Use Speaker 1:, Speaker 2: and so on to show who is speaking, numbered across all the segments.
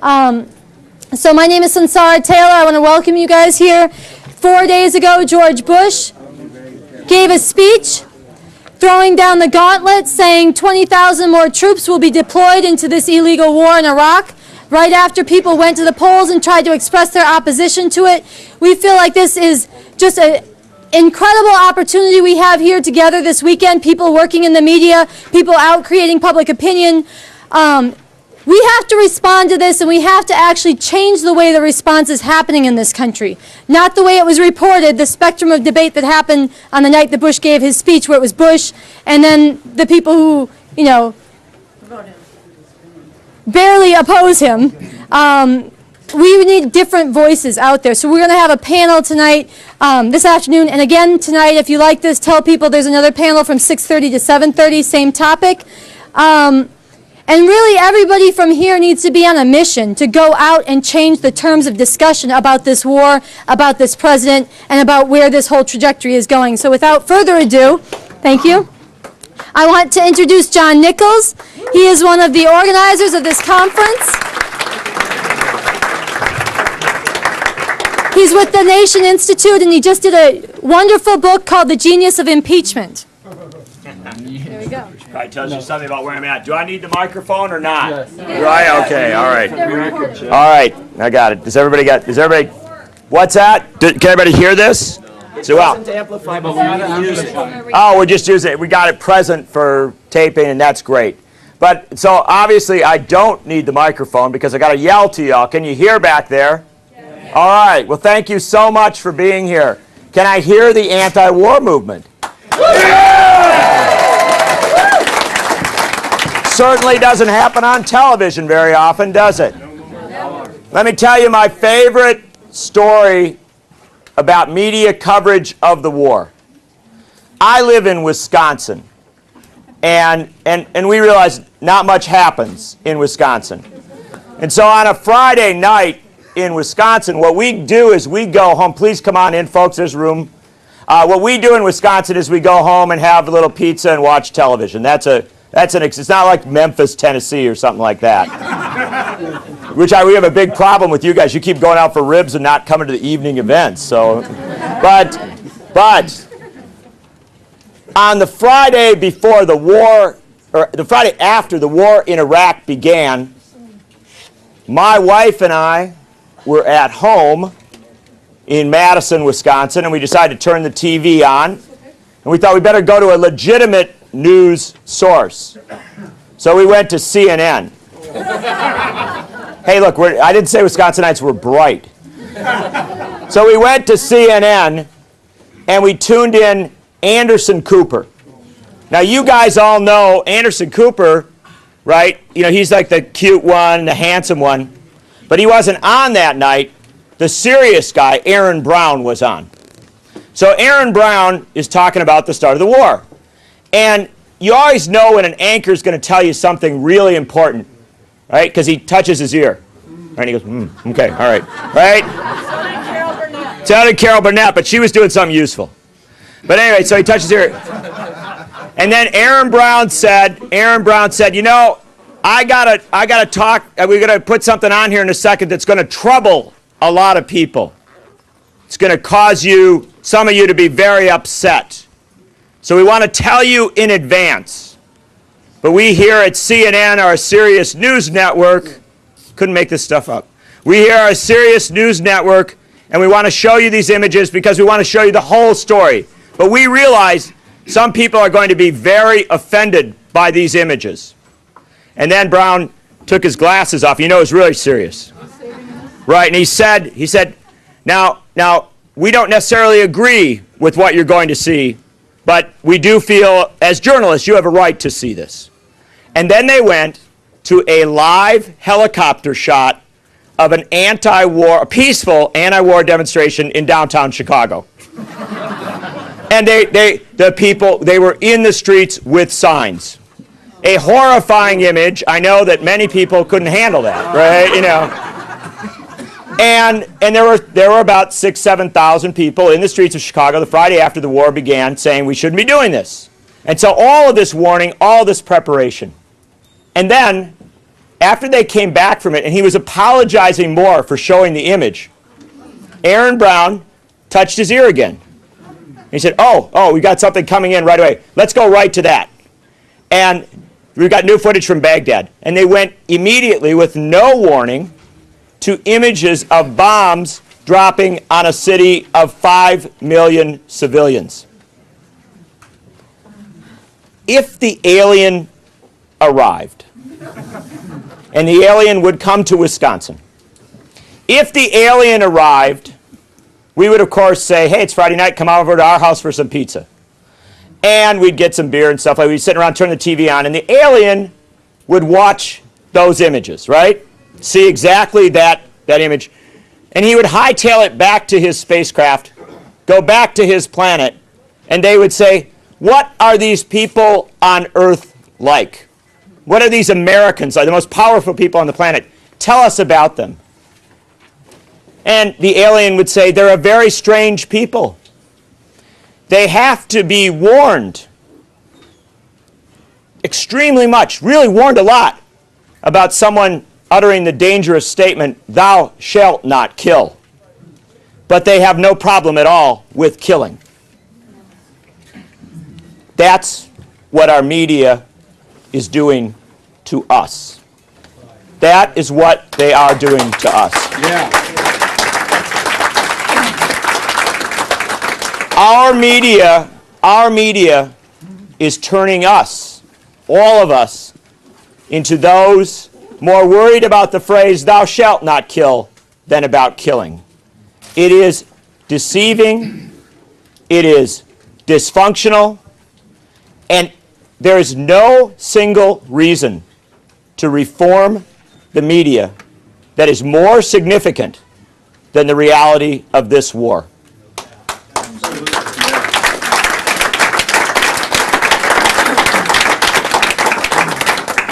Speaker 1: So my name is Sansara Taylor. I want to welcome you guys here. 4 days ago, George Bush gave a speech throwing down the gauntlet, saying 20,000 more troops will be deployed into this illegal war in Iraq. Right after people went to the polls and tried to express their opposition to it. We feel like this is just an incredible opportunity we have here together this weekend. People working in the media, people out creating public opinion. We have to respond to this, and we have to actually change the way the response is happening in this country. Not the way it was reported, the spectrum of debate that happened on the night that Bush gave his speech, where it was Bush and then the people who, you know, barely oppose him. We need different voices out there. So we're going to have a panel tonight, this afternoon. And again, tonight, if you like this, tell people there's another panel from 6:30 to 7:30, same topic. And really, everybody from here needs to be on a mission to go out and change the terms of discussion about this war, about this president, and about where this whole trajectory is going. So without further ado, thank you. I want to introduce John Nichols. He is one of the organizers of this conference. He's with the Nation Institute, and he just did a wonderful book called The Genius of Impeachment. There we go.
Speaker 2: Probably tells you something about where I'm at. Do I need the microphone or not? Yes. Right? Okay. All right. All right. I got it. Does everybody? What's that? Can everybody hear this? So well. Amplify, but oh, we're just using it. We got it present for taping, and that's great. But so obviously I don't need the microphone because I got to yell to y'all. Can you hear back there? Yeah. All right. Well, thank you so much for being here. Can I hear the anti-war movement? Certainly doesn't happen on television very often, does it? Let me tell you my favorite story about media coverage of the war. I live in Wisconsin, and we realize not much happens in Wisconsin. And so on a Friday night in Wisconsin, what we do is we go home. Please come on in, folks, there's room. What we do in Wisconsin is we go home and have a little pizza and watch television. It's not like Memphis, Tennessee or something like that. We have a big problem with you guys. You keep going out for ribs and not coming to the evening events. So, but on the Friday before the war, or the Friday after the war in Iraq began, my wife and I were at home in Madison, Wisconsin, and we decided to turn the TV on. And we thought we better go to a legitimate news source. So we went to CNN. Hey, look, I didn't say Wisconsinites were bright. So we went to CNN, and we tuned in Anderson Cooper. Now, you guys all know Anderson Cooper, right? You know, he's like the cute one, the handsome one. But he wasn't on that night. The serious guy, Aaron Brown, was on. So Aaron Brown is talking about the start of the war. And you always know when an anchor is going to tell you something really important, right? Because he touches his ear. Right? And he goes, okay, all right. Right? Sounded Carol Burnett, but she was doing something useful. But anyway, so he touches his ear. And then Aaron Brown said, you know, I gotta talk, we're going to put something on here in a second that's going to trouble a lot of people. It's going to cause some of you to be very upset. So we want to tell you in advance. But we here at CNN, our Sirius News Network, couldn't make this stuff up. We here are a Sirius News Network, and we want to show you these images because we want to show you the whole story. But we realize some people are going to be very offended by these images. And then Brown took his glasses off. You know, it was really serious. Right, and he said, now, we don't necessarily agree with what you're going to see, but we do feel, as journalists, you have a right to see this. And then they went to a live helicopter shot of an a peaceful anti-war demonstration in downtown Chicago. And they were in the streets with signs. A horrifying image. I know that many people couldn't handle that, right? You know. And there were about 6,000 to 7,000 people in the streets of Chicago the Friday after the war began saying we shouldn't be doing this. And so all of this warning, all of this preparation. And then after they came back from it, and he was apologizing more for showing the image, Aaron Brown touched his ear again. He said, oh, we got something coming in right away. Let's go right to that. And we've got new footage from Baghdad. And they went immediately, with no warning, to images of bombs dropping on a city of 5 million civilians. If the alien arrived, and the alien would come to Wisconsin, if the alien arrived, we would, of course, say, hey, it's Friday night, come over to our house for some pizza. And we'd get some beer and stuff. Like we'd sit around, turn the TV on, and the alien would watch those images, right? See exactly that image. And he would hightail it back to his spacecraft, go back to his planet, and they would say, what are these people on Earth like? What are these Americans like, the most powerful people on the planet? Tell us about them. And the alien would say, they're a very strange people. They have to be warned extremely much, really warned a lot, about someone uttering the dangerous statement, thou shalt not kill. But they have no problem at all with killing. That's what our media is doing to us. That is what they are doing to us.
Speaker 3: Yeah.
Speaker 2: Our media is turning us, all of us, into those more worried about the phrase, thou shalt not kill, than about killing. It is deceiving, it is dysfunctional, and there is no single reason to reform the media that is more significant than the reality of this war.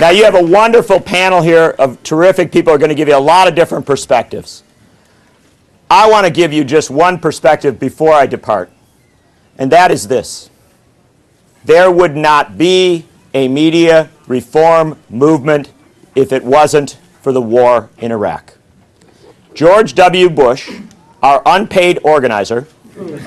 Speaker 2: Now, you have a wonderful panel here of terrific people who are going to give you a lot of different perspectives. I want to give you just one perspective before I depart, and that is this. There would not be a media reform movement if it wasn't for the war in Iraq. George W. Bush, our unpaid organizer.
Speaker 3: He's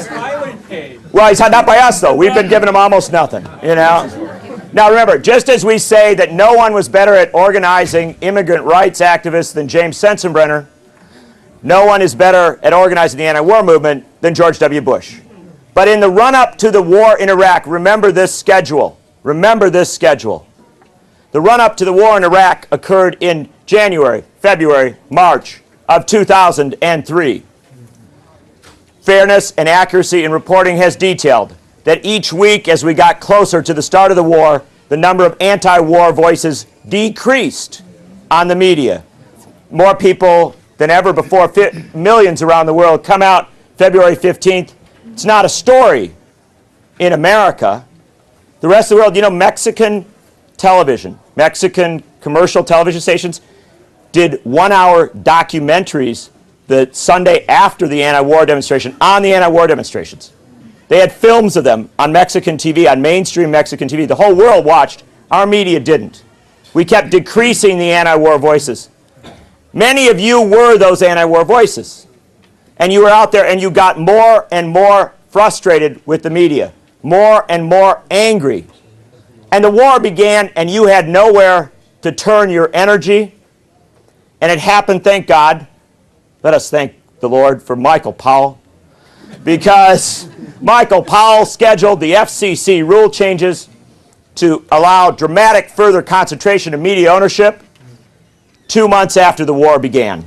Speaker 3: highly paid.
Speaker 2: Well, he's not by us, though. We've been giving him almost nothing, you know. Now remember, just as we say that no one was better at organizing immigrant rights activists than James Sensenbrenner, no one is better at organizing the anti-war movement than George W. Bush. But in the run-up to the war in Iraq, remember this schedule. Remember this schedule. The run-up to the war in Iraq occurred in January, February, March of 2003. Fairness and accuracy in reporting has detailed that each week as we got closer to the start of the war, the number of anti-war voices decreased on the media. More people than ever before, millions around the world, come out February 15th. It's not a story in America. The rest of the world, you know, Mexican television, Mexican commercial television stations did one-hour documentaries the Sunday after the anti-war demonstration on the anti-war demonstrations. They had films of them on Mexican TV, on mainstream Mexican TV. The whole world watched. Our media didn't. We kept decreasing the anti-war voices. Many of you were those anti-war voices. And you were out there and you got more and more frustrated with the media, more and more angry. And the war began and you had nowhere to turn your energy. And it happened, thank God. Let us thank the Lord for Michael Powell. Because Michael Powell scheduled the FCC rule changes to allow dramatic further concentration of media ownership 2 months after the war began.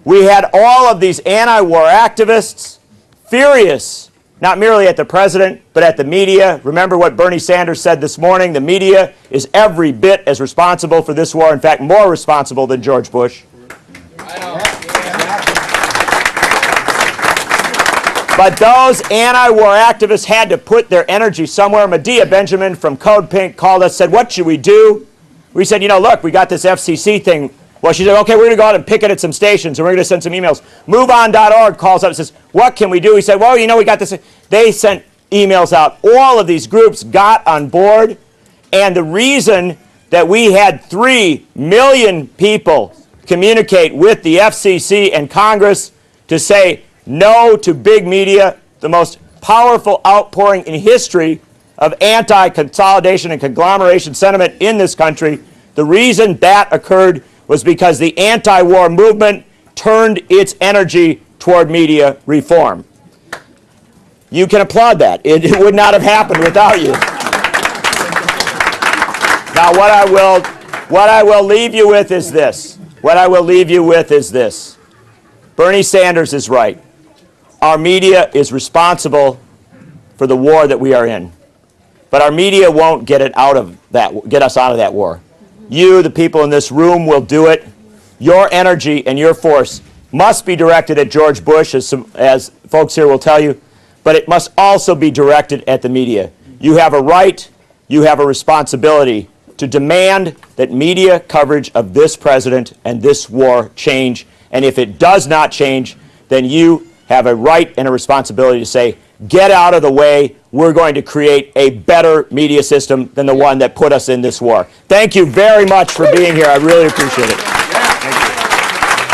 Speaker 2: We had all of these anti-war activists furious, not merely at the president, but at the media. Remember what Bernie Sanders said this morning, the media is every bit as responsible for this war, in fact, more responsible than George Bush. But those anti-war activists had to put their energy somewhere. Medea Benjamin from Code Pink called us, said, what should we do? We said, you know, look, we got this FCC thing. Well, she said, okay, we're going to go out and picket at some stations, and we're going to send some emails. MoveOn.org calls up and says, what can we do? We said, well, you know, we got this. They sent emails out. All of these groups got on board, and the reason that we had 3 million people communicate with the FCC and Congress to say no to big media, the most powerful outpouring in history of anti-consolidation and conglomeration sentiment in this country. The reason that occurred was because the anti-war movement turned its energy toward media reform. You can applaud that. It would not have happened without you. Now, what I will leave you with is this. Bernie Sanders is right. Our media is responsible for the war that we are in. But our media won't get us out of that war. You, the people in this room, will do it. Your energy and your force must be directed at George Bush, as folks here will tell you, but it must also be directed at the media. You have a right, you have a responsibility to demand that media coverage of this president and this war change. And if it does not change, then you have a right and a responsibility to say, get out of the way. We're going to create a better media system than the one that put us in this war. Thank you very much for being here. I really appreciate it.